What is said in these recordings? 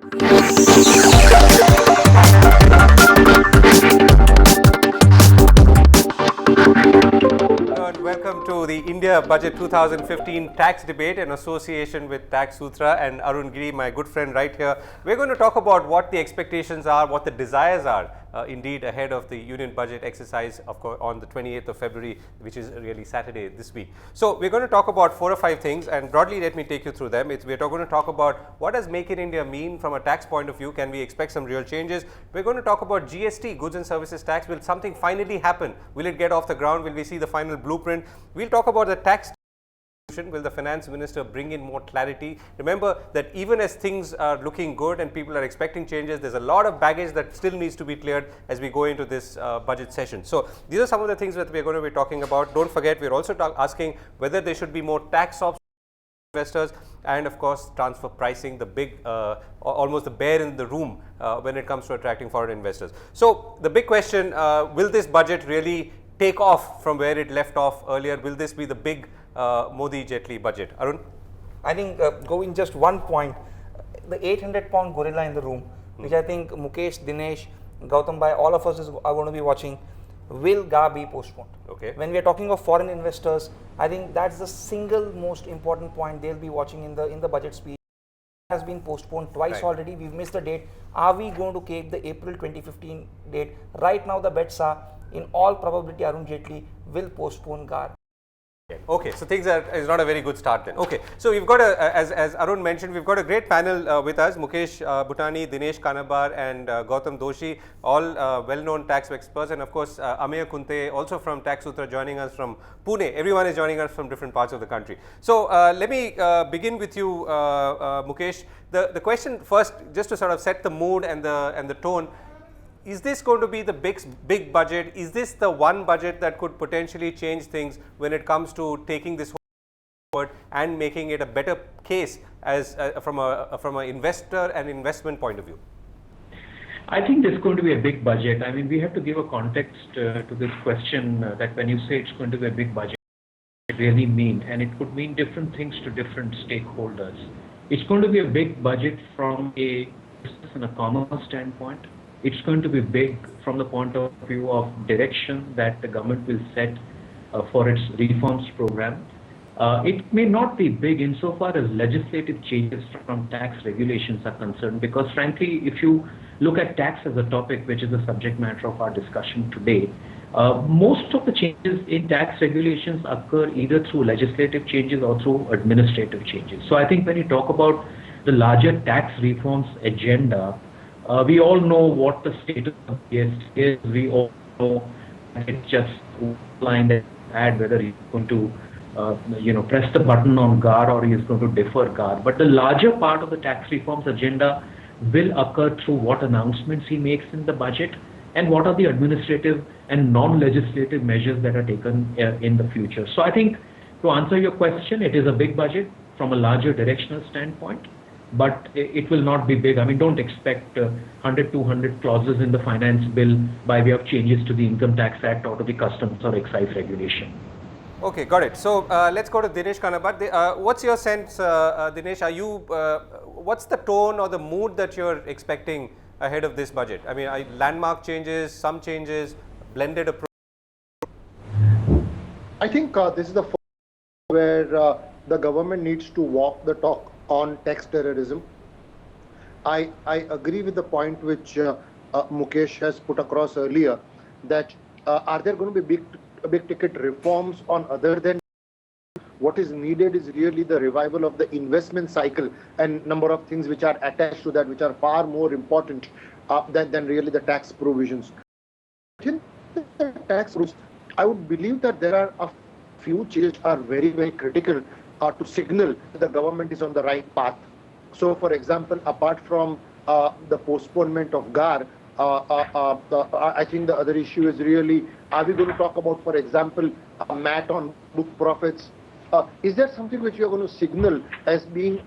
Welcome to the India Budget 2015 tax debate in association with Taxsutra and Arun Giri, my good friend right here. We're going to talk about what the expectations are, what the desires are, indeed ahead of the union budget exercise, of course, on the 28th of February, which is really Saturday this week. So we're going to talk about 4 or 5 things, and broadly let me take you through them. We're going to talk about what does Make in India mean from a tax point of view. Can we expect some real changes? We're going to talk about GST, goods and services tax. Will something finally happen? Will it get off the ground? Will we see the final blueprint? We'll talk about the tax. Will the finance minister bring in more clarity? Remember that even as things are looking good and people are expecting changes, there's a lot of baggage that still needs to be cleared as we go into this budget session. So these are some of the things that we're going to be talking about. Don't forget, we're also asking whether there should be more tax options for investors, and of course transfer pricing, the big almost the bear in the room when it comes to attracting foreign investors. So the big question, will this budget really take off from where it left off earlier? Will this be the big Modi-Jetli budget? Arun? I think going just one point, the 800-pound gorilla in the room, which I think Mukesh, Dinesh, Gautam Bhai, all of us are going to be watching, will GA be postponed? Okay. When we are talking of foreign investors, I think that's the single most important point they'll be watching in the budget speech. It has been postponed twice already. We've missed the date. Are we going to keep the April 2015 date? Right now the bets are, in all probability, Arun Jaitley will postpone GAR. Okay, so things is not a very good start then. Okay, so we've got as Arun mentioned, we've got a great panel with us. Mukesh Bhutani, Dinesh Kanabar and Gautam Doshi, all well-known tax experts, and of course Ameya Kunte, also from Taxsutra, joining us from Pune. Everyone is joining us from different parts of the country. So let me begin with you, Mukesh. The question first, just to sort of set the mood and the tone. Is this going to be the big budget? Is this the one budget that could potentially change things when it comes to taking this forward and making it a better case as from an investor and investment point of view? I think there's going to be a big budget. I mean, we have to give a context to this question that when you say it's going to be a big budget, it really mean, and it could mean different things to different stakeholders. It's going to be a big budget from a business and a commerce standpoint. It's going to be big from the point of view of direction that the government will set for its reforms program. It may not be big insofar as legislative changes from tax regulations are concerned, because frankly, if you look at tax as a topic, which is the subject matter of our discussion today, most of the changes in tax regulations occur either through legislative changes or through administrative changes. So I think when you talk about the larger tax reforms agenda, we all know what the status of GST is. We all know it's just one line that add whether he's going to press the button on GAR or he is going to defer GAR. But the larger part of the tax reforms agenda will occur through what announcements he makes in the budget and what are the administrative and non-legislative measures that are taken in the future. So I think, to answer your question, it is a big budget from a larger directional standpoint, but it will not be big. I mean, don't expect 100, 200 clauses in the finance bill by way of changes to the Income Tax Act or to the customs or excise regulation. Okay, got it. So let's go to Dinesh Kanabar. What's your sense, Dinesh? Are you? What's the tone or the mood that you're expecting ahead of this budget? I mean, landmark changes, some changes, blended approach. I think this is the first where the government needs to walk the talk on tax terrorism. I agree with the point which Mukesh has put across earlier, that are there going to be big ticket reforms on other than what is needed is really the revival of the investment cycle and number of things which are attached to that, which are far more important than really the tax provisions. In the tax rules, I would believe that there are a few changes are very, very critical to signal that the government is on the right path. So, for example, apart from the postponement of GAR, I think the other issue is really, are we going to talk about, for example, a MAT on book profits? Is there something which you are going to signal as being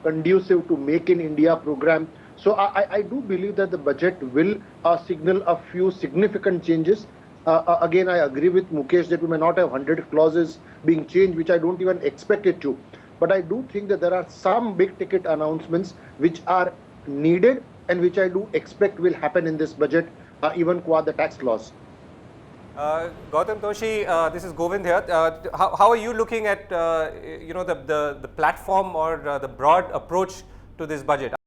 conducive to Make in India program? So I do believe that the budget will signal a few significant changes. Again, I agree with Mukesh that we may not have 100 clauses being changed, which I don't even expect it to. But I do think that there are some big ticket announcements which are needed and which I do expect will happen in this budget, even qua the tax laws. Gautam Toshi, this is Govind here. How are you looking at the platform or the broad approach to this budget? Are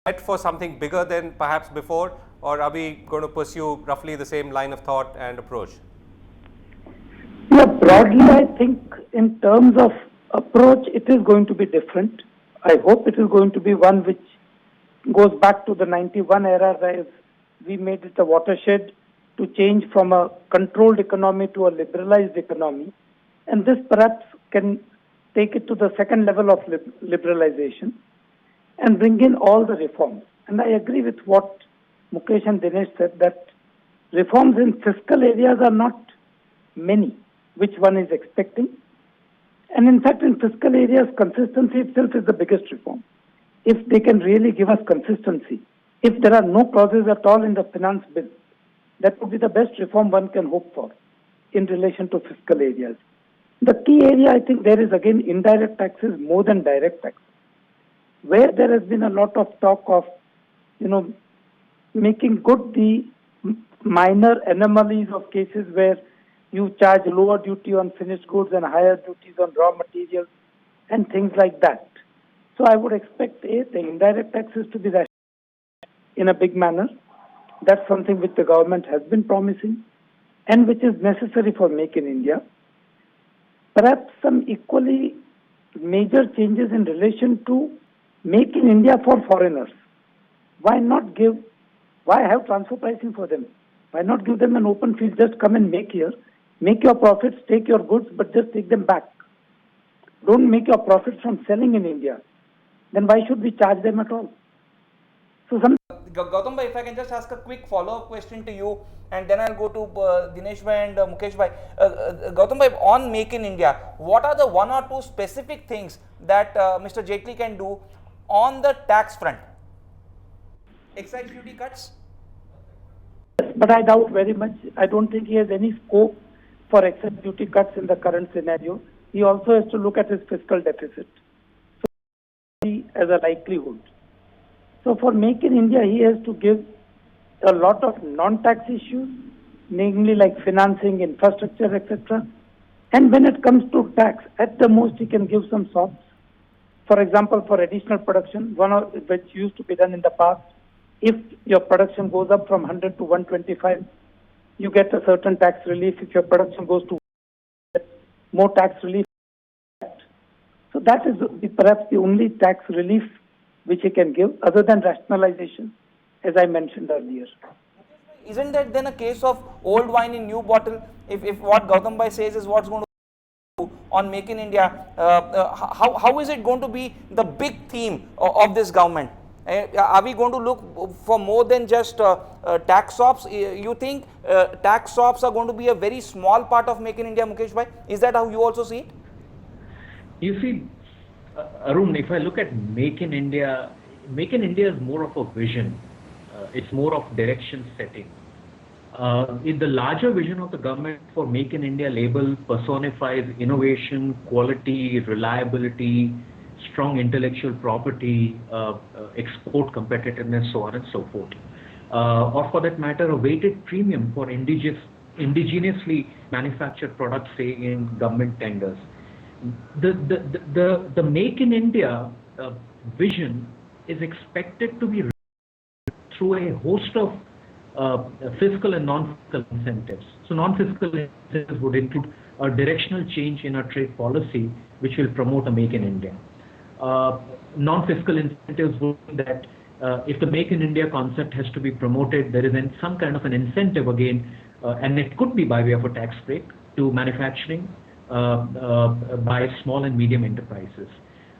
we set for something bigger than perhaps before, or are we going to pursue roughly the same line of thought and approach? Yeah, broadly, I think in terms of approach, it is going to be different. I hope it is going to be one which goes back to the 91 era, where we made it a watershed to change from a controlled economy to a liberalized economy. And this perhaps can take it to the second level of liberalization and bring in all the reforms. And I agree with what Mukesh and Dinesh said, that reforms in fiscal areas are not many, which one is expecting. And in fact, in fiscal areas, consistency itself is the biggest reform. If they can really give us consistency, if there are no clauses at all in the finance bill, that would be the best reform one can hope for in relation to fiscal areas. The key area, I think, there is again indirect taxes more than direct taxes, where there has been a lot of talk of, making good the minor anomalies of cases where you charge lower duty on finished goods and higher duties on raw materials and things like that. So I would expect the indirect taxes to be rationalized in a big manner. That's something which the government has been promising and which is necessary for Make in India. Perhaps some equally major changes in relation to Make in India for foreigners. Why have transfer pricing for them? Why not give them an open field? Just come and make here. Make your profits, take your goods, but just take them back. Don't make your profits from selling in India. Then why should we charge them at all? So Gautam bhai, if I can just ask a quick follow-up question to you, and then I'll go to Dinesh bhai and Mukesh bhai. Gautam bhai, on Make in India, what are the one or two specific things that Mr. Jaitley can do on the tax front? Excise duty cuts? But I doubt very much. I don't think he has any scope for excise duty cuts in the current scenario. He also has to look at his fiscal deficit. So, as a likelihood. So for Make in India, he has to give a lot of non-tax issues, namely like financing, infrastructure, etc. And when it comes to tax, at the most he can give some sorts. For example, for additional production, one of which used to be done in the past, if your production goes up from 100 to 125, you get a certain tax relief. If your production goes to more tax relief. So that is perhaps the only tax relief which he can give, other than rationalization, as I mentioned earlier. Isn't that then a case of old wine in new bottle? If what Gautam bhai says is what's going to do on Make in India, how is it going to be the big theme of this government? Are we going to look for more than just tax sops? You think tax sops are going to be a very small part of Make in India, Mukesh bhai? Is that how you also see it? You see, Arun, if I look at Make in India is more of a vision. It's more of direction setting. In the larger vision of the government for Make in India label personifies innovation, quality, reliability, strong intellectual property, export competitiveness, so on and so forth. Or for that matter, a weighted premium for indigenously manufactured products, say in government tenders. The Make in India vision is expected to be through a host of fiscal and non-fiscal incentives. So non-fiscal incentives would include a directional change in our trade policy, which will promote a Make in India. Non-fiscal incentives would mean that if the Make in India concept has to be promoted, there is some kind of an incentive again, and it could be by way of a tax break to manufacturing by small and medium enterprises.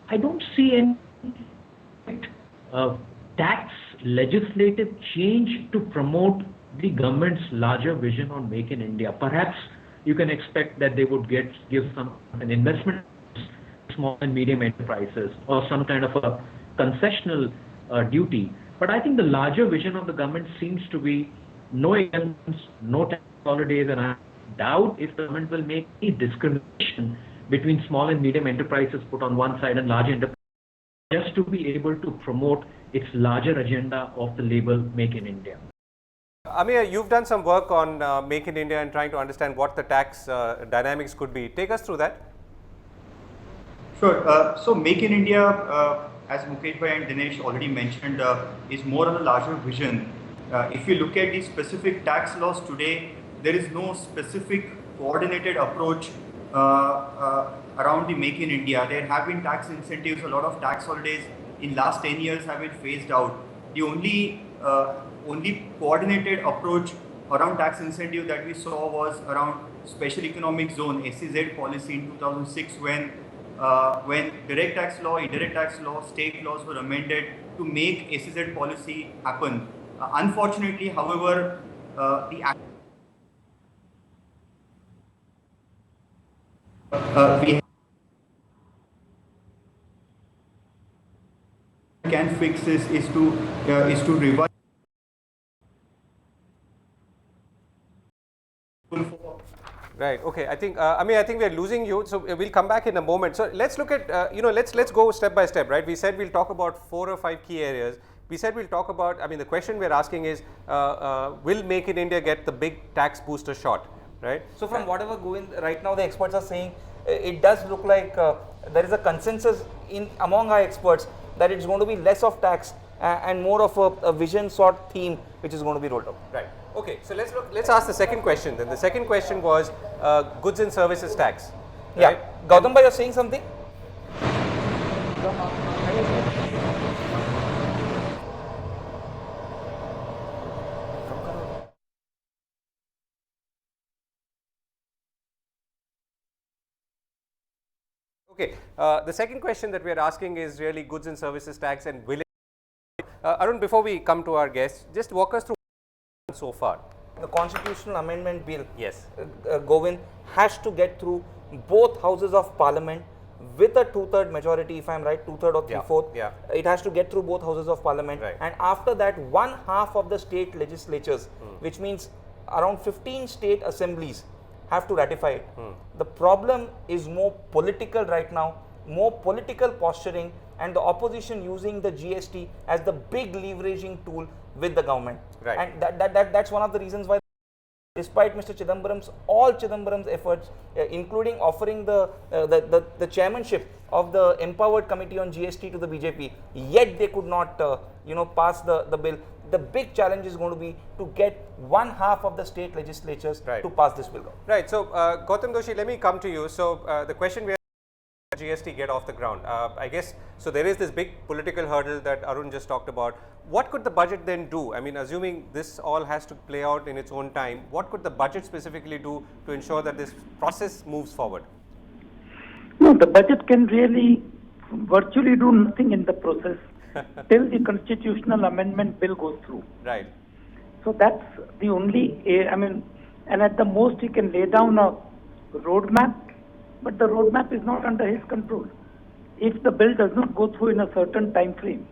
I don't see any tax legislative change to promote the government's larger vision on Make in India. Perhaps you can expect that they would give an investment to small and medium enterprises or some kind of a concessional duty. But I think the larger vision of the government seems to be no exemptions, no tax holidays, and I doubt if the government will make any discrimination between small and medium enterprises put on one side and large enterprises just just to be able to promote its larger agenda of the label Make in India. Amir, you've done some work on Make in India and trying to understand what the tax dynamics could be. Take us through that. Sure. So Make in India, as Mukesh Bhai and Dinesh already mentioned, is more on a larger vision. If you look at the specific tax laws today, there is no specific coordinated approach around the Make in India. There have been tax incentives, a lot of tax holidays in last 10 years have been phased out. The only coordinated approach around tax incentive that we saw was around special economic zone SEZ policy in 2006 when direct tax law, indirect tax law, state laws were amended to make SEZ policy happen. Unfortunately, however, we can fix this is to revise. Right. Okay. I think I think we are losing you. So we'll come back in a moment. So let's look at let's go step by step. Right. We said we'll talk about 4 or 5 key areas. We said we'll talk about. I mean, the question we're asking is, will Make in India get the big tax booster shot? Right. So from whatever going right now, the experts are saying it does look like there is a consensus among our experts that it's going to be less of tax and more of a vision sort theme which is going to be rolled out. Right. Okay. So let's ask the second question. Then the second question was goods and services tax. Right? Yeah. Gautam bhai, you're saying something? Okay. The second question that we are asking is really goods and services tax, and will it? Arun, before we come to our guests, just walk us through so far. The constitutional amendment bill, Yes. Govind, has to get through both houses of parliament with a 2/3 majority, if I'm right, 2/3 or 3/4. Yeah. It has to get through both houses of parliament. Right. And after that, 1/2 of the state legislatures, which means around 15 state assemblies, have to ratify it. The problem is more political right now, more political posturing, and the opposition using the GST as the big leveraging tool with the government. Right. And that's one of the reasons why, despite Mr. all Chidambaram's efforts, including offering the chairmanship of the empowered committee on GST to the BJP, yet they could not pass the bill. The big challenge is going to be to get 1/2 of the state legislatures Right. to pass this bill. Right. So Gautam Doshi, let me come to you. So the question we GST get off the ground. I guess so. There is this big political hurdle that Arun just talked about. What could the budget then do? I mean, assuming this all has to play out in its own time, what could the budget specifically do to ensure that this process moves forward? No, the budget can really virtually do nothing in the process till the constitutional amendment bill goes through. Right. So that's the only, and at the most he can lay down a roadmap, but the roadmap is not under his control. If the bill does not go through in a certain time frame,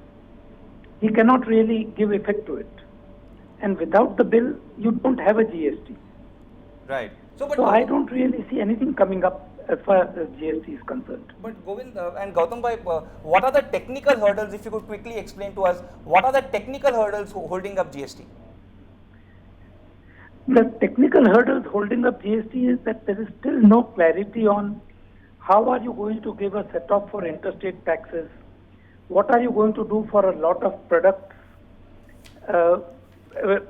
he cannot really give effect to it. And without the bill, you don't have a GST. Right. So I don't really see anything coming up as far as GST is concerned. But Govind and Gautam bhai, what are the technical hurdles, if you could quickly explain to us, what are the technical hurdles holding up GST? The technical hurdles holding up GST is that there is still no clarity on how are you going to give a set-off for interstate taxes, what are you going to do for a lot of products,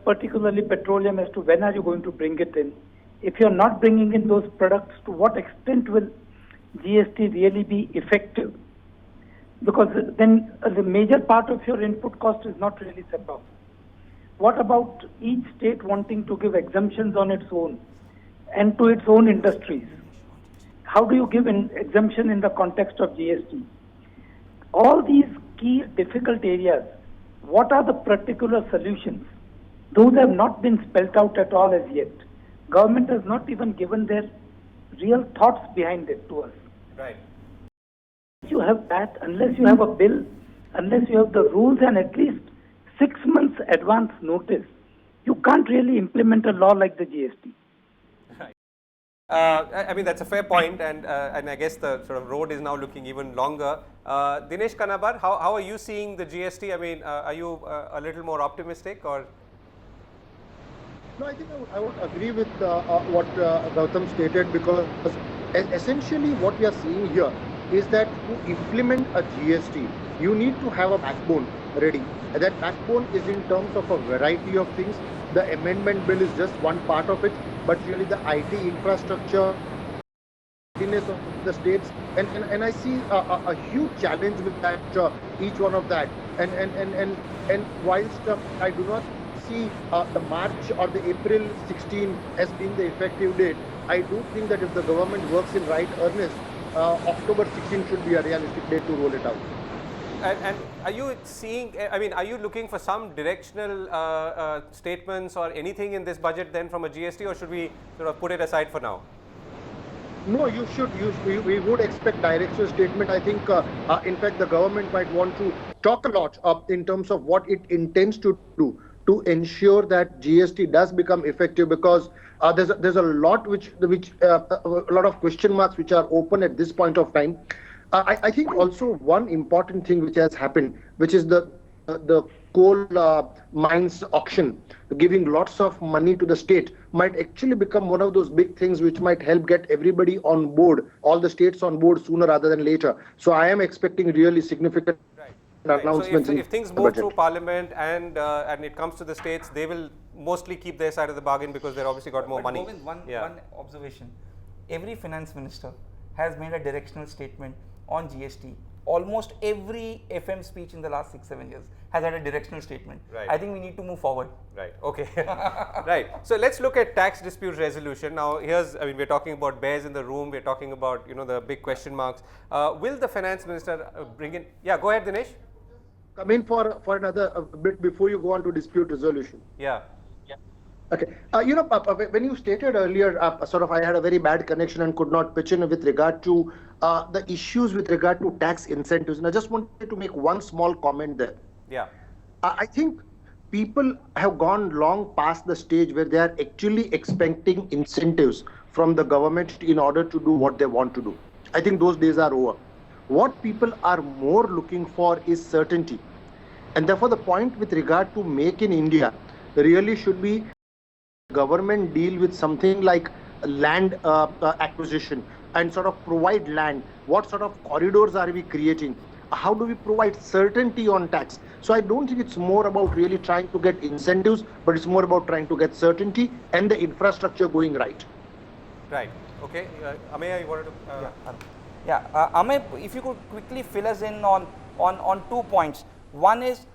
particularly petroleum, as to when are you going to bring it in. If you're not bringing in those products, to what extent will GST really be effective? Because then the major part of your input cost is not really set off. What about each state wanting to give exemptions on its own and to its own industries? How do you give an exemption in the context of GST? All these key difficult areas, what are the particular solutions? Those have not been spelled out at all as yet. Government has not even given their real thoughts behind it to us. Right. Unless you have that, unless you have a bill, unless you have the rules and at least 6 months advance notice, you can't really implement a law like the GST. I mean, that's a fair point, and I guess the sort of road is now looking even longer. Dinesh Kanabar, how are you seeing the GST? I mean, are you a little more optimistic, or? No, I think I would agree with what Gautam stated, because essentially what we are seeing here is that to implement a GST, you need to have a backbone ready. And that backbone is in terms of a variety of things. The amendment bill is just one part of it, but really the IT infrastructure, readiness of the states, and I see a huge challenge with that, each one of that. And whilst I do not see the March or the April 16 as being the effective date, I do think that if the government works in right earnest, October 16 should be a realistic date to roll it out. And are you seeing, I mean, are you looking for some directional statements or anything in this budget then from a GST, or should we sort of put it aside for now? No, you should. We would expect directional statement. I think, in fact, the government might want to talk a lot in terms of what it intends to do to ensure that GST does become effective, because there's a lot which a lot of question marks which are open at this point of time. I think also one important thing which has happened, which is the coal mines auction, giving lots of money to the state, might actually become one of those big things which might help get everybody on board, all the states on board sooner rather than later. So I am expecting really significant announcements. So if things move through Parliament and it comes to the states, they will mostly keep their side of the bargain because they've obviously got more money. Govind, one observation: every finance minister has made a directional statement on GST. Almost every FM speech in the last 6-7 years has had a directional statement. Right. I think we need to move forward. Right. Okay. Right. So let's look at tax dispute resolution. Now, I mean, we're talking about bears in the room. We're talking about, the big question marks. Will the finance minister bring in? Yeah. Go ahead, Dinesh. Come in for another bit before you go on to dispute resolution. Yeah. Okay. When you stated earlier, sort of I had a very bad connection and could not pitch in with regard to the issues with regard to tax incentives. And I just wanted to make one small comment there. Yeah. I think people have gone long past the stage where they are actually expecting incentives from the government in order to do what they want to do. I think those days are over. What people are more looking for is certainty. And therefore, the point with regard to Make in India really should be government deal with something like land acquisition and sort of provide land. What sort of corridors are we creating? How do we provide certainty on tax? So I don't think it's more about really trying to get incentives, but it's more about trying to get certainty and the infrastructure going right. Right. Okay. Ameya, you wanted to? Amey, if you could quickly fill us in on 2 points. One is,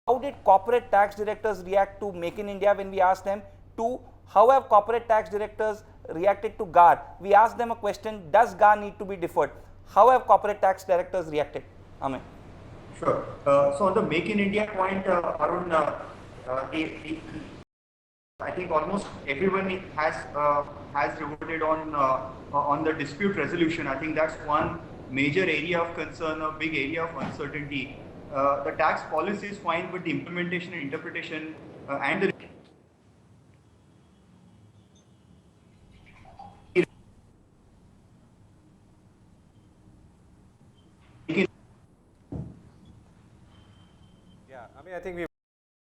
how did corporate tax directors react to Make in India when we asked them? 2, how have corporate tax directors reacted to GAR? We asked them a question: does GAR need to be deferred? How have corporate tax directors reacted? Amey. Sure. So on the Make in India point, Arun, I think almost everyone has reverted on the dispute resolution. I think that's one major area of concern, a big area of uncertainty. The tax policy is fine, but the implementation and interpretation and the I think we.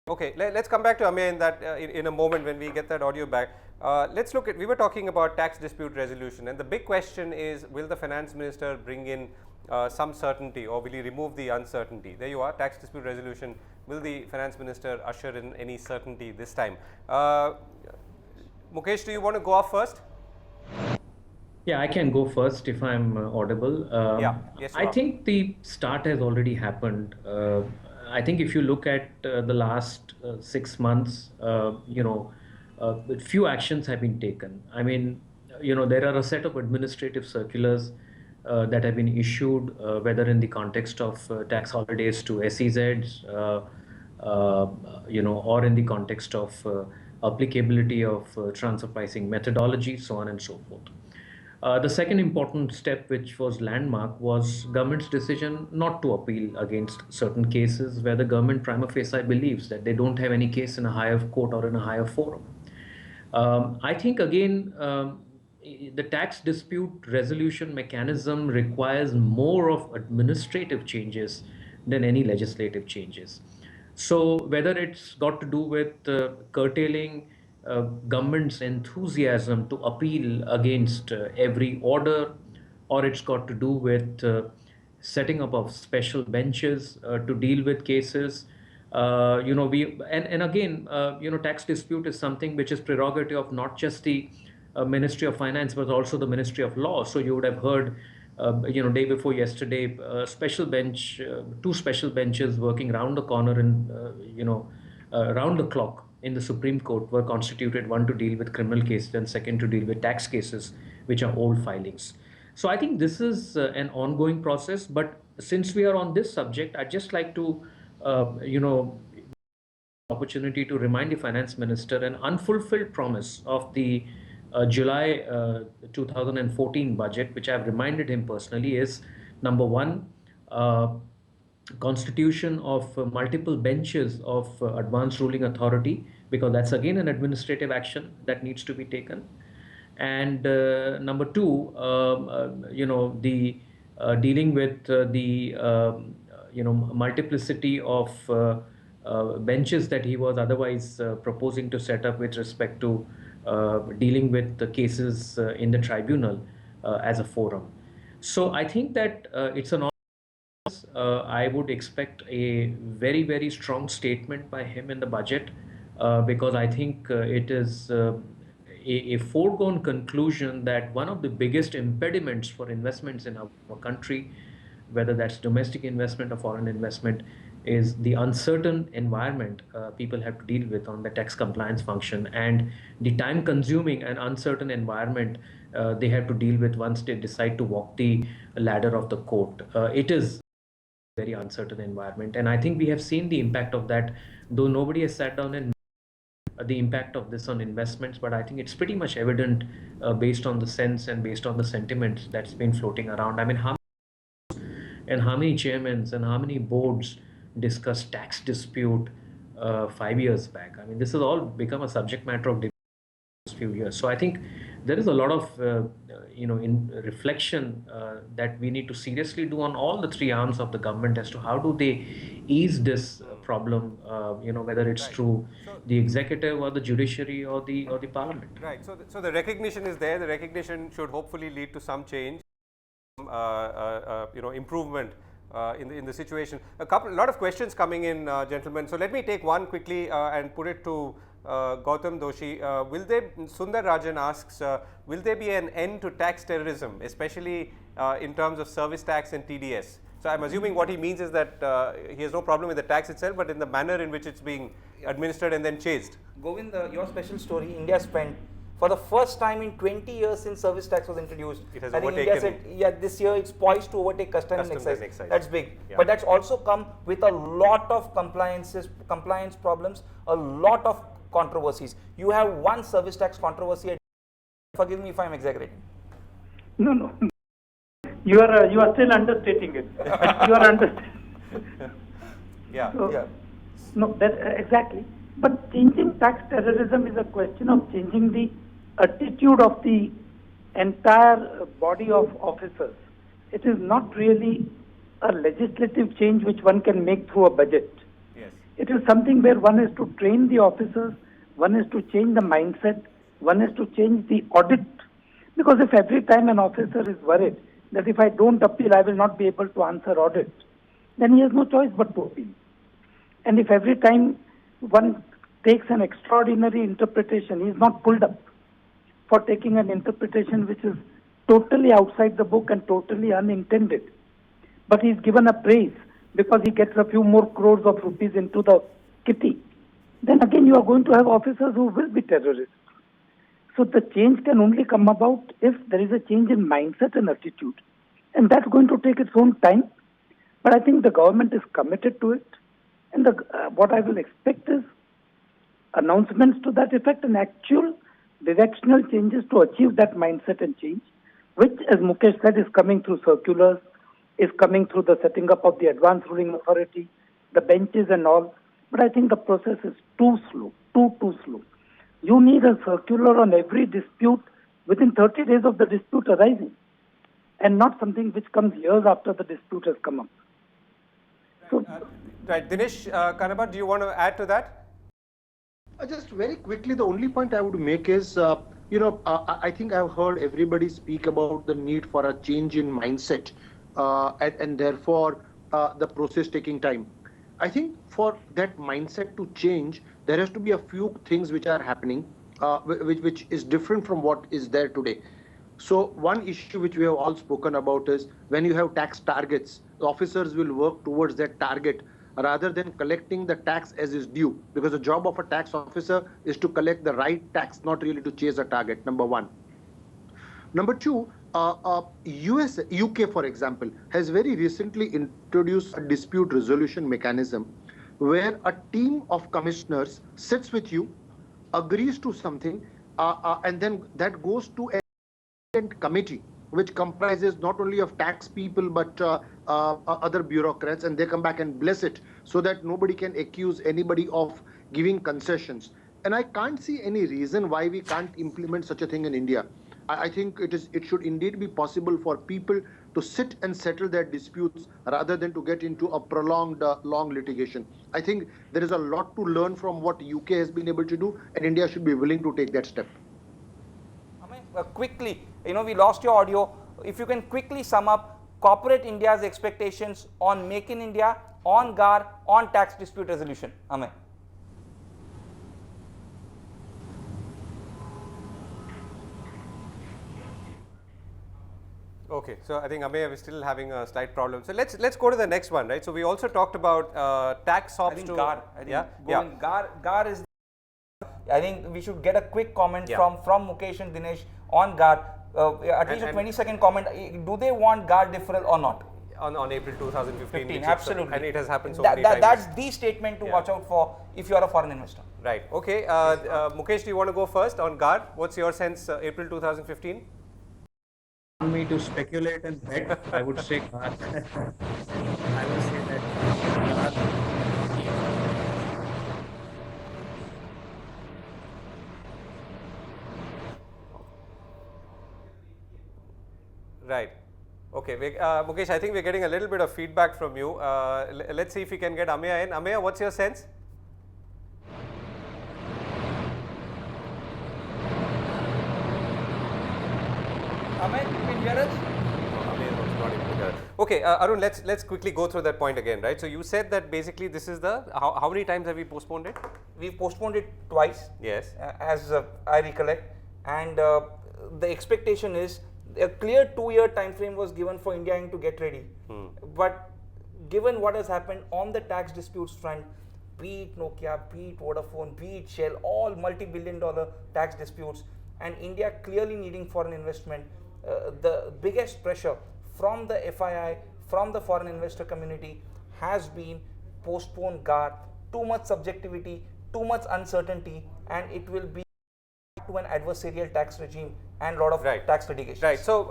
Okay, let's come back to Amey in that in a moment when we get that audio back. Let's look at. We were talking about tax dispute resolution, and the big question is: will the finance minister bring in some certainty, or will he remove the uncertainty? There you are, tax dispute resolution. Will the finance minister usher in any certainty this time? Mukesh, do you want to go off first? Yeah, I can go first if I'm audible. Yes, I think the start has already happened. I think if you look at the last 6 months, few actions have been taken. I mean, there are a set of administrative circulars that have been issued, whether in the context of tax holidays to SEZs, or in the context of applicability of transfer pricing methodology, so on and so forth. The second important step, which was landmark, was government's decision not to appeal against certain cases where the government prima facie believes that they don't have any case in a higher court or in a higher forum. I think again, the tax dispute resolution mechanism requires more of administrative changes than any legislative changes. So whether it's got to do with curtailing government's enthusiasm to appeal against every order, or it's got to do with setting up of special benches to deal with cases. And again, tax dispute is something which is prerogative of not just the Ministry of Finance, but also the Ministry of Law. So you would have heard, day before yesterday, two special benches working round the corner and, round the clock in the Supreme Court were constituted, one to deal with criminal cases and second to deal with tax cases, which are old filings. So I think this is an ongoing process. But since we are on this subject, I'd just like to, opportunity to remind the finance minister an unfulfilled promise of the July 2014 budget, which I've reminded him personally, is number one, constitution of multiple benches of advanced ruling authority, because that's again an administrative action that needs to be taken. And number two, the dealing with the multiplicity of benches that he was otherwise proposing to set up with respect to dealing with the cases in the tribunal as a forum. So I think that it's an I would expect a very, very strong statement by him in the budget, because I think it is a foregone conclusion that one of the biggest impediments for investments in our country, whether that's domestic investment or foreign investment, is the uncertain environment people have to deal with on the tax compliance function, and the time consuming and uncertain environment they have to deal with once they decide to walk the ladder of the court. It is very uncertain environment, and I think we have seen the impact of that, though nobody has sat down and the impact of this on investments. But I think it's pretty much evident based on the sense and based on the sentiment that's been floating around. I mean, how many chairmen and how many boards discussed tax dispute 5 years back? I mean, this has all become a subject matter of debate few years. So I think there is a lot of in reflection that we need to seriously do on all the three arms of the government as to how do they ease this problem, whether it's through the executive or the judiciary or the parliament. Right. So the recognition is there. The recognition should hopefully lead to some change, improvement in the situation. A lot of questions coming in, gentlemen. So let me take one quickly and put it to Gautam Doshi. Sundar Rajan asks, will there be an end to tax terrorism, especially in terms of service tax and TDS? So I'm assuming what he means is that he has no problem with the tax itself, but in the manner in which it's being administered and then chased. Govind, your special story, India spent for the first time in 20 years since service tax was introduced. It has I think overtaken. India said, yeah, this year it's poised to overtake customs and excise. That's big. Yeah. But that's also come with a lot of compliance problems, a lot of controversies. You have one service tax controversy. Forgive me if I'm exaggerating. No. You are still understating it. You are understating. Yeah. So, Yeah. No, that exactly. But changing tax terrorism is a question of changing the attitude of the entire body of officers. It is not really a legislative change which one can make through a budget. Yes. It is something where one is to train the officers, one is to change the mindset, one is to change the audit. Because if every time an officer is worried that if I don't appeal, I will not be able to answer audit, then he has no choice but to appeal. And if every time one takes an extraordinary interpretation, he is not pulled up for taking an interpretation which is totally outside the book and totally unintended, but he is given a praise because he gets a few more crores of rupees into the kitty, then again you are going to have officers who will be terrorists. So the change can only come about if there is a change in mindset and attitude, and that's going to take its own time. But I think the government is committed to it, and what I will expect is announcements to that effect and actual directional changes to achieve that mindset and change, which, as Mukesh said, is coming through circulars, is coming through the setting up of the advanced ruling authority, the benches and all. But I think the process is too slow, too slow. You need a circular on every dispute within 30 days of the dispute arising, and not something which comes years after the dispute has come up. So, Right, Dinesh Kanabar, do you want to add to that? Just very quickly, the only point I would make is, I think I've heard everybody speak about the need for a change in mindset, and therefore the process taking time. I think for that mindset to change, there has to be a few things which are happening, which is different from what is there today. So one issue which we have all spoken about is when you have tax targets, the officers will work towards that target rather than collecting the tax as is due, because the job of a tax officer is to collect the right tax, not really to chase a target, number one. Number two, UK, for example, has very recently introduced a dispute resolution mechanism where a team of commissioners sits with you, agrees to something, and then that goes to a committee which comprises not only of tax people but other bureaucrats, and they come back and bless it so that nobody can accuse anybody of giving concessions. And I can't see any reason why we can't implement such a thing in India. I think it should indeed be possible for people to sit and settle their disputes rather than to get into a prolonged long litigation. I think there is a lot to learn from what UK has been able to do, and India should be willing to take that step. Quickly, we lost your audio. If you can quickly sum up corporate India's expectations on Make in India, on GAR, on tax dispute resolution. Amay. Okay, so I think Amey is still having a slight problem. So let's go to the next one, right? So we also talked about tax I ops think to GAR. I think GAR is. I think we should get a quick comment from Mukesh and Dinesh on GAR. At least a 20-second comment. Do they want GAR deferral or not? On April 2015. Absolutely. And it has happened so many times. That's the statement to watch out for if you are a foreign investor. Right. Okay. Mukesh, do you want to go first on GAR? What's your sense, April 2015? Me to speculate and bet, I would say GAR. I would say that GAR. Right. Okay. Mukesh, I think we're getting a little bit of feedback from you. Let's see if we can get Ameya in. Ameya, what's your sense? Ameya, you can hear us? Okay, Arun, let's quickly go through that point again, right? So you said that basically this is the how many times have we postponed it? We've postponed it twice. Yes. As I recollect, and the expectation is a clear 2-year time frame was given for India to get ready. But given what has happened on the tax disputes front, be it Nokia, be it Vodafone, be it Shell, all multi-billion-dollar tax disputes, and India clearly needing foreign investment, the biggest pressure from the FII, from the foreign investor community has been postpone GAR, too much subjectivity, too much uncertainty, and it will be to an adversarial tax regime and lot of tax litigation. Right. So,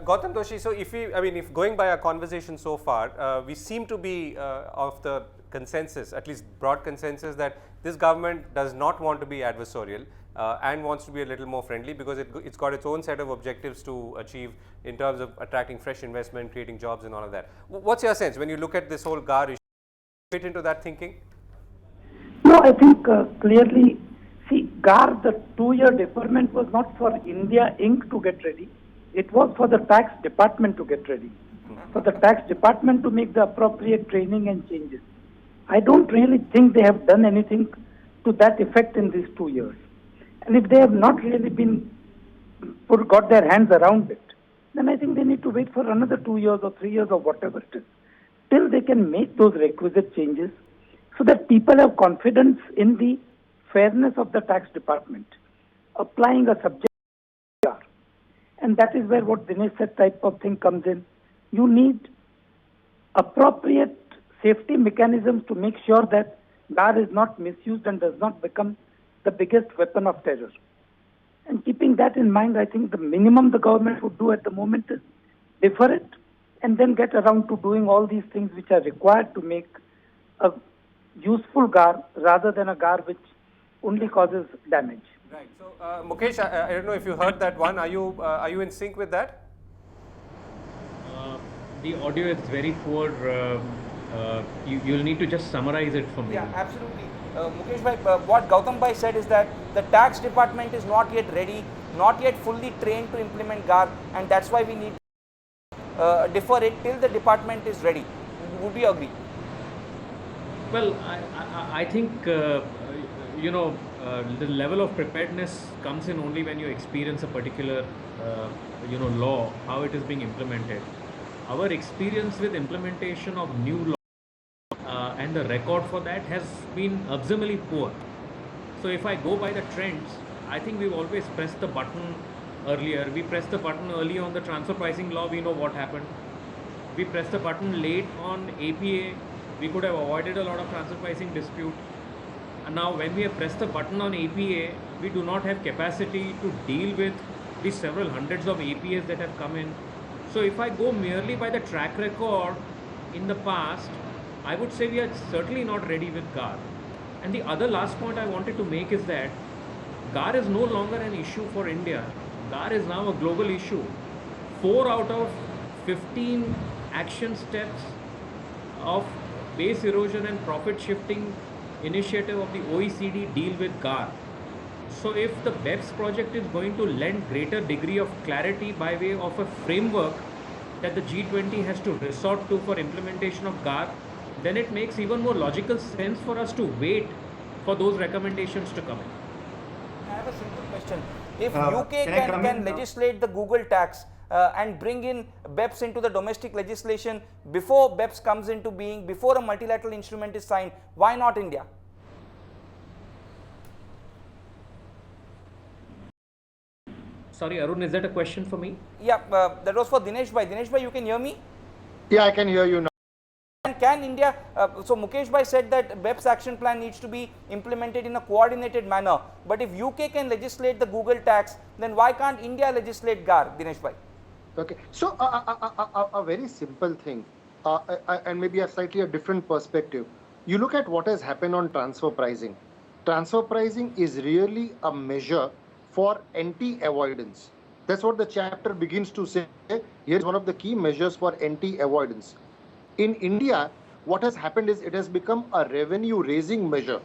Gautam Doshi, so if going by our conversation so far, we seem to be of the consensus, at least broad consensus, that this government does not want to be adversarial and wants to be a little more friendly, because it's got its own set of objectives to achieve in terms of attracting fresh investment, creating jobs and all of that. What's your sense when you look at this whole GAR issue? Fit into that thinking? No, I think clearly, see, GAR, the 2-year deferment was not for India Inc. to get ready. It was for the tax department to get ready, for the tax department to make the appropriate training and changes. I don't really think they have done anything to that effect in these 2 years. And if they have not really got their hands around it, then I think they need to wait for another 2 years or 3 years or whatever it is, till they can make those requisite changes so that people have confidence in the fairness of the tax department, applying a subject. And that is where what Dinesh said type of thing comes in. You need appropriate safety mechanisms to make sure that GAR is not misused and does not become the biggest weapon of terror. And keeping that in mind, I think the minimum the government would do at the moment is defer it and then get around to doing all these things which are required to make a useful GAR rather than a GAR which only causes damage. Right. So, Mukesh, I don't know if you heard that one. Are you in sync with that? The audio is very poor. You'll need to just summarize it for me. Yeah, absolutely. Mukesh bhai, what Gautam bhai said is that the tax department is not yet ready, not yet fully trained to implement GAR, and that's why we need to defer it till the department is ready. Would you agree? Well, I think the level of preparedness comes in only when you experience a particular law, how it is being implemented. Our experience with implementation of new law and the record for that has been abysmally poor. So if I go by the trends, I think we've always pressed the button earlier. We pressed the button early on the transfer pricing law, we know what happened. We pressed the button late on APA, we could have avoided a lot of transfer pricing dispute. And now when we have pressed the button on APA, we do not have capacity to deal with the several hundreds of APAs that have come in. So if I go merely by the track record in the past, I would say we are certainly not ready with GAR. And the other last point I wanted to make is that GAR is no longer an issue for India. GAR is now a global issue. 4 out of 15 action steps of base erosion and profit shifting initiative of the OECD deal with GAR. So if the BEPS project is going to lend greater degree of clarity by way of a framework that the G20 has to resort to for implementation of GAR, then it makes even more logical sense for us to wait for those recommendations to come in. I have a simple question. If Can UK I come can in? legislate the Google tax and bring in BEPS into the domestic legislation before BEPS comes into being, before a multilateral instrument is signed, why not India? Sorry, Arun, is that a question for me? Yeah, that was for Dinesh bhai. Dinesh bhai, you can hear me? Yeah, I can hear you now. And can India, so Mukesh bhai said that BEPS action plan needs to be implemented in a coordinated manner. But if UK can legislate the Google tax, then why can't India legislate GAR, Dinesh bhai? Okay, so a very simple thing, and maybe a slightly a different perspective. You look at what has happened on transfer pricing. Transfer pricing is really a measure for anti-avoidance. That's what the chapter begins to say. Here's one of the key measures for anti-avoidance. In India, what has happened is it has become a revenue raising measure.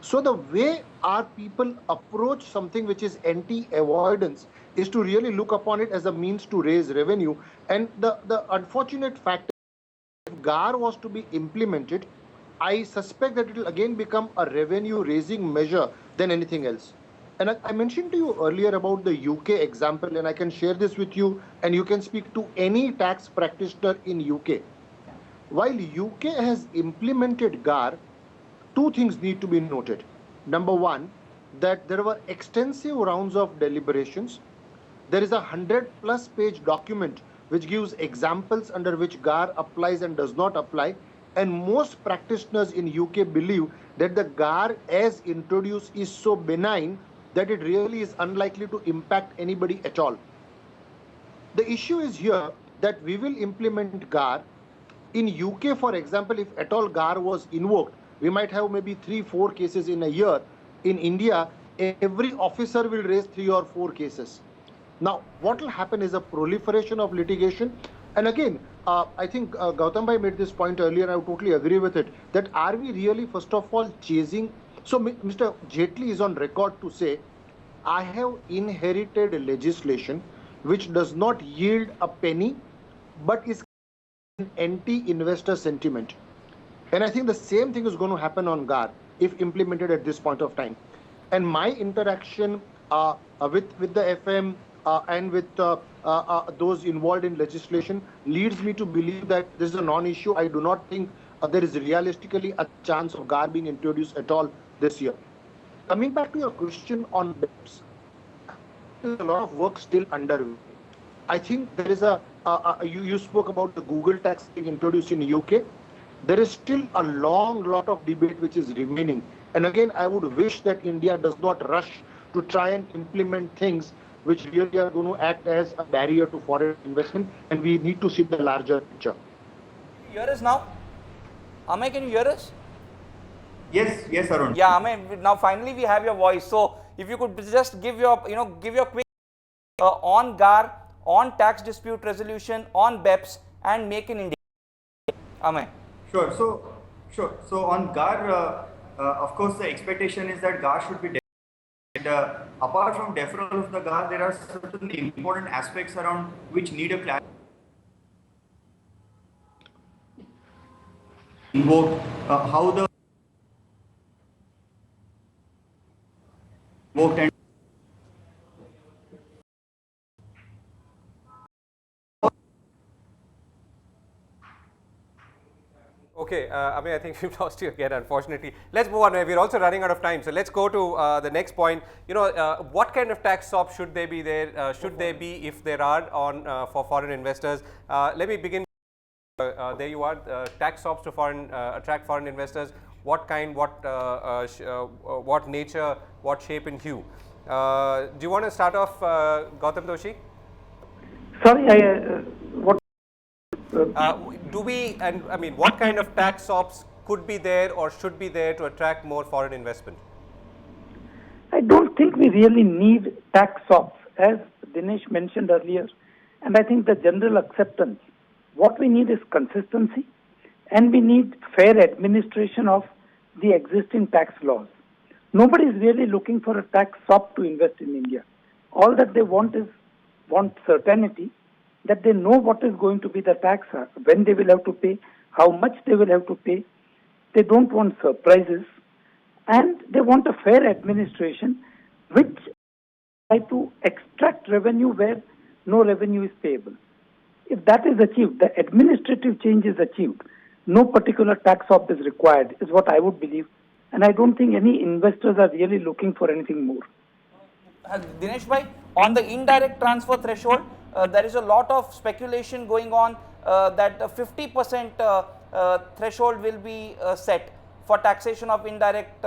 So the way our people approach something which is anti-avoidance is to really look upon it as a means to raise revenue. And the unfortunate fact is, if GAR was to be implemented, I suspect that it will again become a revenue raising measure than anything else. And I mentioned to you earlier about the UK example, and I can share this with you, and you can speak to any tax practitioner in UK. While UK has implemented GAR, two things need to be noted. Number one, that there were extensive rounds of deliberations. There is a 100+ page document which gives examples under which GAR applies and does not apply. And most practitioners in UK believe that the GAR as introduced is so benign that it really is unlikely to impact anybody at all. The issue is here that we will implement GAR. In UK, for example, if at all GAR was invoked, we might have maybe 3-4 cases in a year. In India, every officer will raise 3 or 4 cases. Now, what will happen is a proliferation of litigation. And again, I think Gautam bhai made this point earlier, and I totally agree with it, that are we really, first of all, chasing? So Mr. Jaitley is on record to say, I have inherited legislation which does not yield a penny, but is an anti-investor sentiment. And I think the same thing is going to happen on GAR if implemented at this point of time. And my interaction with the FM and with those involved in legislation leads me to believe that this is a non-issue. I do not think there is realistically a chance of GAR being introduced at all this year. Coming back to your question on BEPS, there's a lot of work still underway. I think there is you spoke about the Google tax being introduced in UK. There is still a long lot of debate which is remaining. And again, I would wish that India does not rush to try and implement things which really are going to act as a barrier to foreign investment, and we need to see the larger picture. Can you hear us now? Amay, can you hear us? Yes, Arun. Yeah, Amay, now finally we have your voice. So if you could just give your, give your quick on GAR, on tax dispute resolution, on BEPS, and Make in India. Amen. Sure. So on GAR, of course, the expectation is that GAR should be deferred. And apart from deferral of the GAR, there are certain important aspects around which need a clarity. Invoked, how the invoked and Okay, I think we've lost you again, unfortunately. Let's move on. We're also running out of time. So let's go to the next point. What kind of tax SOPs should they be there? Should they be, if there are, on for foreign investors? Let me begin. There you are. Tax SOPs to attract foreign investors. What kind? What nature? What shape and hue? Do you want to start off, Gautam Doshi? Sorry, what? What kind of tax SOPs could be there or should be there to attract more foreign investment? I don't think we really need tax SOPs, as Dinesh mentioned earlier, and I think the general acceptance. What we need is consistency, and we need fair administration of the existing tax laws. Nobody is really looking for a tax SOP to invest in India. All that they want certainty, that they know what is going to be the tax, when they will have to pay, how much they will have to pay. They don't want surprises, and they want a fair administration which try to extract revenue where no revenue is payable. If that is achieved, the administrative change is achieved, no particular tax SOP is required, is what I would believe. And I don't think any investors are really looking for anything more. Dinesh bhai, on the indirect transfer threshold, there is a lot of speculation going on that the 50% threshold will be set for taxation of indirect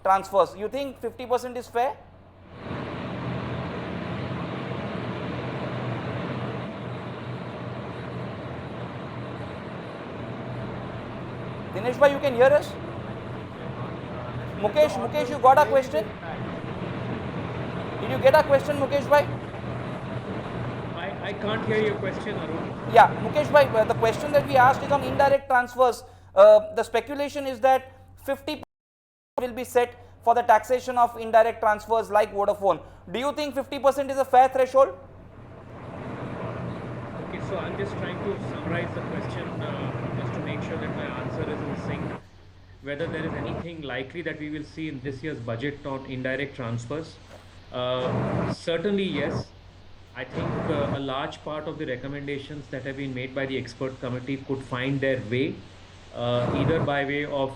transfers. You think 50% is fair? Dinesh bhai, you can hear us? Mukesh, you got a question? Did you get a question, Mukesh bhai? I can't hear your question, Arun. Yeah, Mukesh bhai, the question that we asked is on indirect transfers. The speculation is that 50% will be set for the taxation of indirect transfers like Vodafone. Do you think 50% is a fair threshold? Okay, so I'm just trying to summarize the question just to make sure that my answer is in sync. Whether there is anything likely that we will see in this year's budget on indirect transfers. Certainly, yes. I think a large part of the recommendations that have been made by the expert committee could find their way either by way of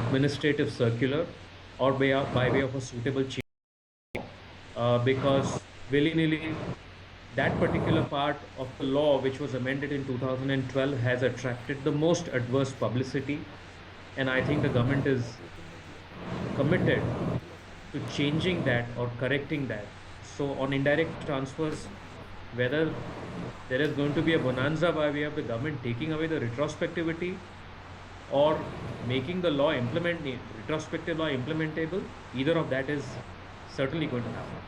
administrative circular or by way of a suitable change because willy-nilly that particular part of the law which was amended in 2012 has attracted the most adverse publicity, and I think the government is committed to changing that or correcting that. So on indirect transfers, whether there is going to be a bonanza by way of the government taking away the retrospectivity or making the law retrospective law implementable, either of that is certainly going to happen.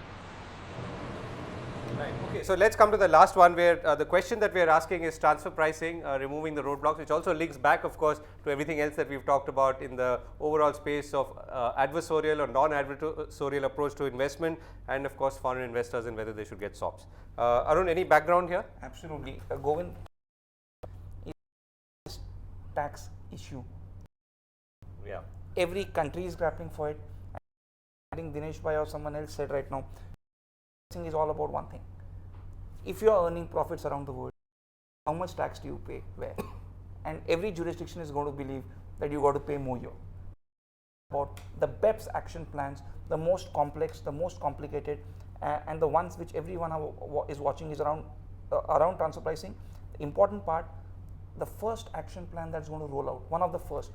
Right. Okay, so let's come to the last one where the question that we are asking is transfer pricing, removing the roadblocks, which also links back, of course, to everything else that we've talked about in the overall space of adversarial or non-adversarial approach to investment, and of course foreign investors and whether they should get SOPs. Arun, any background here? Absolutely. Govind, tax issue. Yeah. Every country is grappling for it. I think Dinesh bhai or someone else said right now, is all about one thing. If you are earning profits around the world, how much tax do you pay where? And every jurisdiction is going to believe that you got to pay more here. About the BEPS action plans, the most complex, the most complicated, and the ones which everyone is watching is around transfer pricing. The important part, the first action plan that's going to roll out, one of the first,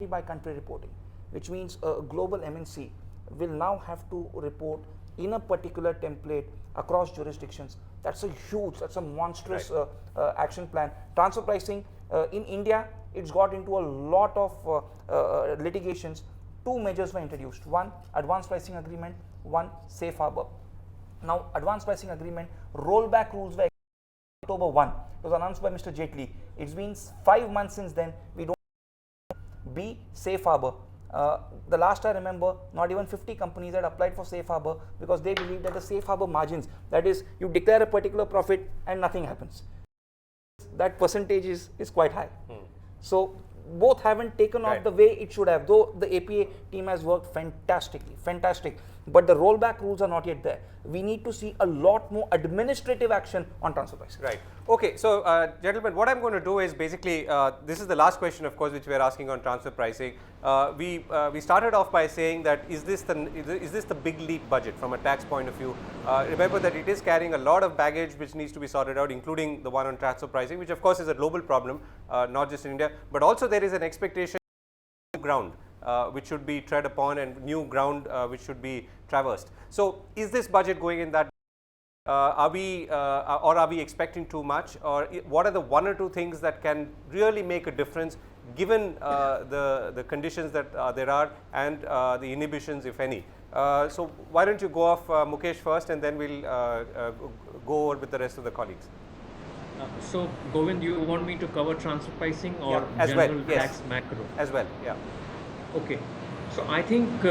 by country reporting, which means a global MNC will now have to report in a particular template across jurisdictions. That's a monstrous action plan. Transfer pricing in India, it's got into a lot of litigations. two measures were introduced. One, advanced pricing agreement, one, safe harbor. Now, advanced pricing agreement, rollback rules were October 1. It was announced by Mr. Jaitley. It's been 5 months since then. We don't be safe harbor. The last I remember, not even 50 companies had applied for safe harbor because they believe that the safe harbor margins, that is, you declare a particular profit and nothing happens. That percentage is quite high. So both haven't taken off the way it should have, though the APA team has worked fantastic. But the rollback rules are not yet there. We need to see a lot more administrative action on transfer pricing. Right. Okay. So, gentlemen, what I'm going to do is basically, this is the last question, of course, which we are asking on transfer pricing. We started off by saying that is this the big leap budget from a tax point of view? Remember that it is carrying a lot of baggage which needs to be sorted out, including the one on transfer pricing, which of course is a global problem, not just in India, but also there is an expectation ground which should be tread upon and new ground which should be traversed. So, is this budget going in that? Are we expecting too much, or what are the one or two things that can really make a difference given the conditions that there are and the inhibitions, if any? So, why don't you go off, Mukesh, first, and then we'll go over with the rest of the colleagues. So, Govind, you want me to cover transfer pricing or as general well, yes. tax macro? As well, yeah. Okay. So, I think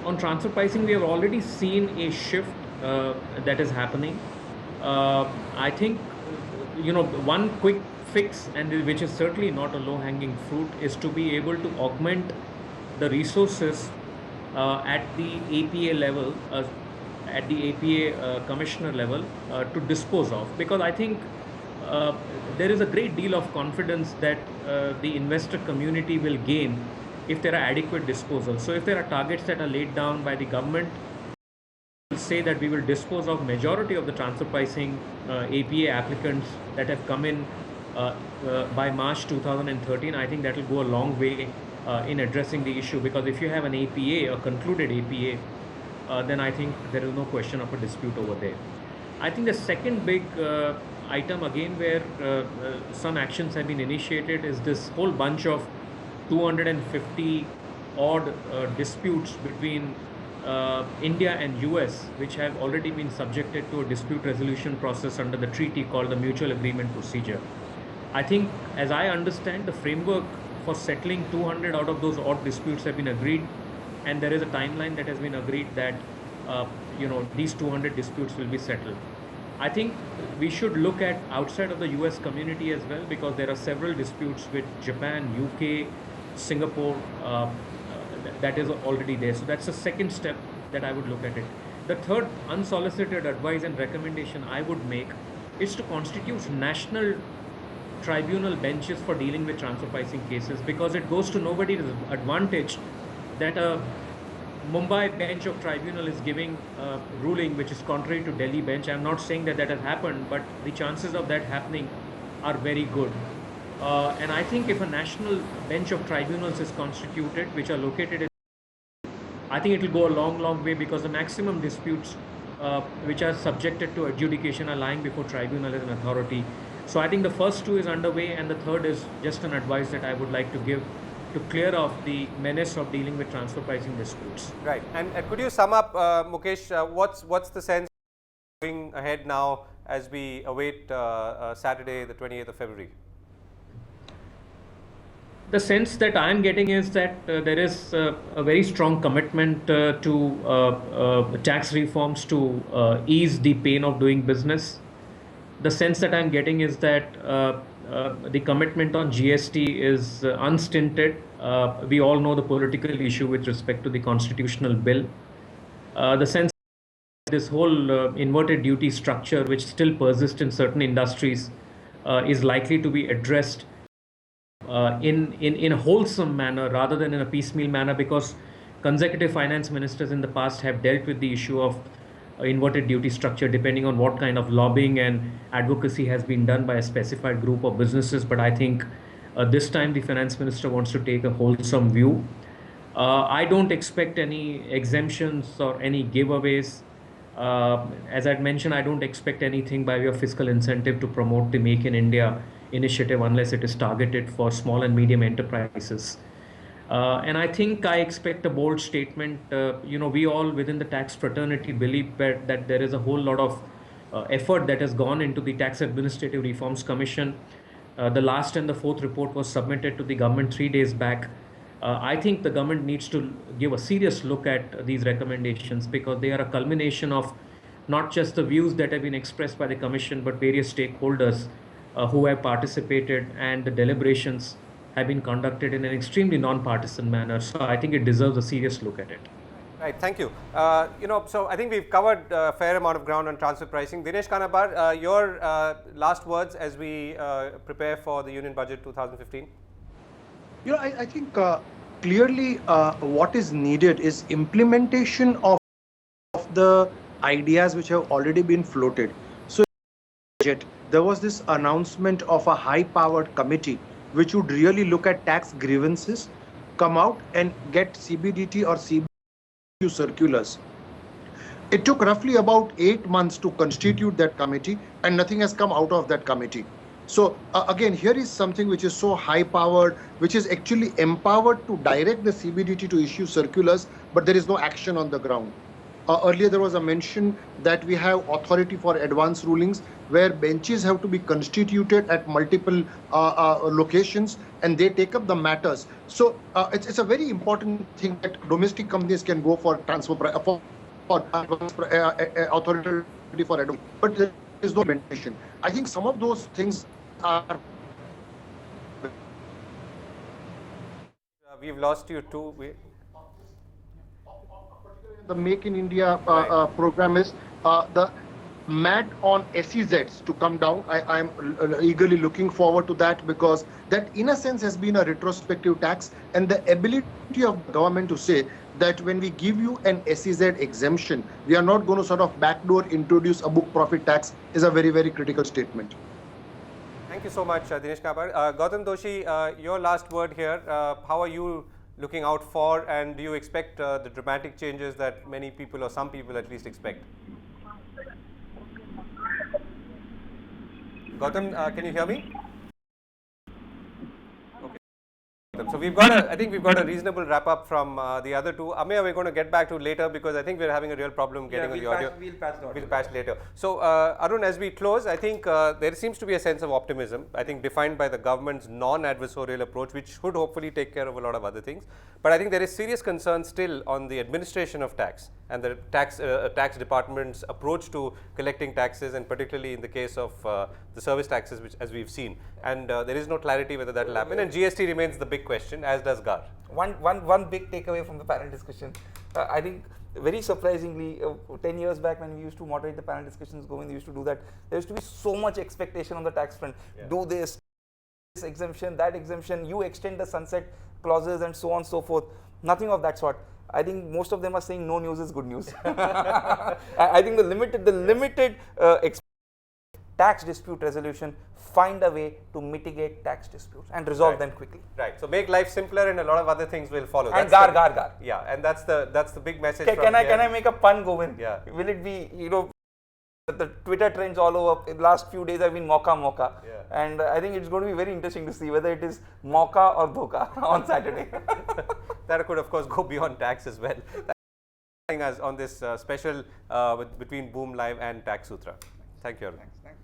on transfer pricing, we have already seen a shift that is happening. I think, one quick fix, and which is certainly not a low-hanging fruit, is to be able to augment the resources at the APA level, at the APA commissioner level to dispose of, because I think there is a great deal of confidence that the investor community will gain if there are adequate disposals. So if there are targets that are laid down by the government, say that we will dispose of majority of the transfer pricing APA applicants that have come in by March 2013, I think that will go a long way in addressing the issue, because if you have an APA, a concluded APA, then I think there is no question of a dispute over there. I think the second big item again where some actions have been initiated is this whole bunch of 250 odd disputes between India and US, which have already been subjected to a dispute resolution process under the treaty called the Mutual Agreement Procedure. I think, as I understand, the framework for settling 200 out of those odd disputes have been agreed, and there is a timeline that has been agreed that these 200 disputes will be settled. I think we should look at outside of the US community as well, because there are several disputes with Japan, UK, Singapore, that is already there. So that's the second step that I would look at it. The third unsolicited advice and recommendation I would make is to constitute national tribunal benches for dealing with transfer pricing cases, because it goes to nobody's advantage that a Mumbai bench of tribunal is giving a ruling which is contrary to Delhi bench. I'm not saying that has happened, but the chances of that happening are very good. And I think if a national bench of tribunals is constituted, which are located in, I think it will go a long way, because the maximum disputes which are subjected to adjudication are lying before tribunal as an authority. So I think the first two is underway, and the third is just an advice that I would like to give to clear off the menace of dealing with transfer pricing disputes. Right. And could you sum up, Mukesh, what's the sense going ahead now as we await Saturday, the 28th of February? The sense that I am getting is that there is a very strong commitment to tax reforms to ease the pain of doing business. The sense that I am getting is that the commitment on GST is unstinted. We all know the political issue with respect to the constitutional bill. The sense that this whole inverted duty structure, which still persists in certain industries, is likely to be addressed in a wholesome manner rather than in a piecemeal manner, because consecutive finance ministers in the past have dealt with the issue of inverted duty structure depending on what kind of lobbying and advocacy has been done by a specified group of businesses. But I think this time the finance minister wants to take a wholesome view. I don't expect any exemptions or any giveaways. As I'd mentioned, I don't expect anything by way of fiscal incentive to promote the Make in India initiative unless it is targeted for small and medium enterprises. And I think I expect a bold statement. We all within the tax fraternity believe that there is a whole lot of effort that has gone into the Tax Administrative Reforms Commission. The last and the fourth report was submitted to the government 3 days back. I think the government needs to give a serious look at these recommendations because they are a culmination of not just the views that have been expressed by the commission, but various stakeholders who have participated, and the deliberations have been conducted in an extremely non-partisan manner. So I think it deserves a serious look at it. Right, thank you. So I think we've covered a fair amount of ground on transfer pricing. Dinesh Kanabar, your last words as we prepare for the Union Budget 2015. I think clearly what is needed is implementation of the ideas which have already been floated. So there was this announcement of a high-powered committee which would really look at tax grievances, come out and get CBDT or CBU circulars. It took roughly about 8 months to constitute that committee, and nothing has come out of that committee. So again, here is something which is so high-powered, which is actually empowered to direct the CBDT to issue circulars, but there is no action on the ground. Earlier there was a mention that we have authority for advance rulings where benches have to be constituted at multiple locations and they take up the matters. So it's a very important thing that domestic companies can go for transfer for authority for advance, but there is no implementation. I think some of those things are. We've lost you too. The Make in India program is the MAT on SEZs to come down. I am eagerly looking forward to that because that in a sense has been a retrospective tax, and the ability of the government to say that when we give you an SEZ exemption, we are not going to sort of backdoor introduce a book profit tax is a very, very critical statement. Thank you so much, Dinesh Kanabar. Gautam Doshi, your last word here. How are you looking out for, and do you expect the dramatic changes that many people, or some people at least, expect? Gautam, can you hear me? Okay. So we've got I think we've got a reasonable wrap up from the other two. Ameya, we're going to get back to later because I think we're having a real problem getting on the audio. We'll patch later. So Arun, as we close, I think there seems to be a sense of optimism, I think defined by the government's non-adversarial approach, which should hopefully take care of a lot of other things. But I think there is serious concern still on the administration of tax and the tax department's approach to collecting taxes, and particularly in the case of the service taxes, which as we've seen. And there is no clarity whether that will happen. And GST remains the big question, as does GAR. One big takeaway from the panel discussion. I think very surprisingly, 10 years back when we used to moderate the panel discussions, Govind used to do that, there used to be so much expectation on the tax front. Yeah. Do this exemption, that exemption, you extend the sunset clauses and so on and so forth. Nothing of that sort. I think most of them are saying no news is good news. I think the limited tax dispute resolution, find a way to mitigate tax disputes and resolve them quickly. Right. So make life simpler, and a lot of other things will follow. And gar. Yeah, and that's the big message. Can I make a pun, Govind? Yeah. Will it be, the Twitter trends all over in the last few days have been mocha. Yeah. And I think it's going to be very interesting to see whether it is mocha or dhoka on Saturday. That could of course go beyond tax as well. Thanks for us on this special between Boom Live and Taxsutra. Thank you, Arun. Thanks.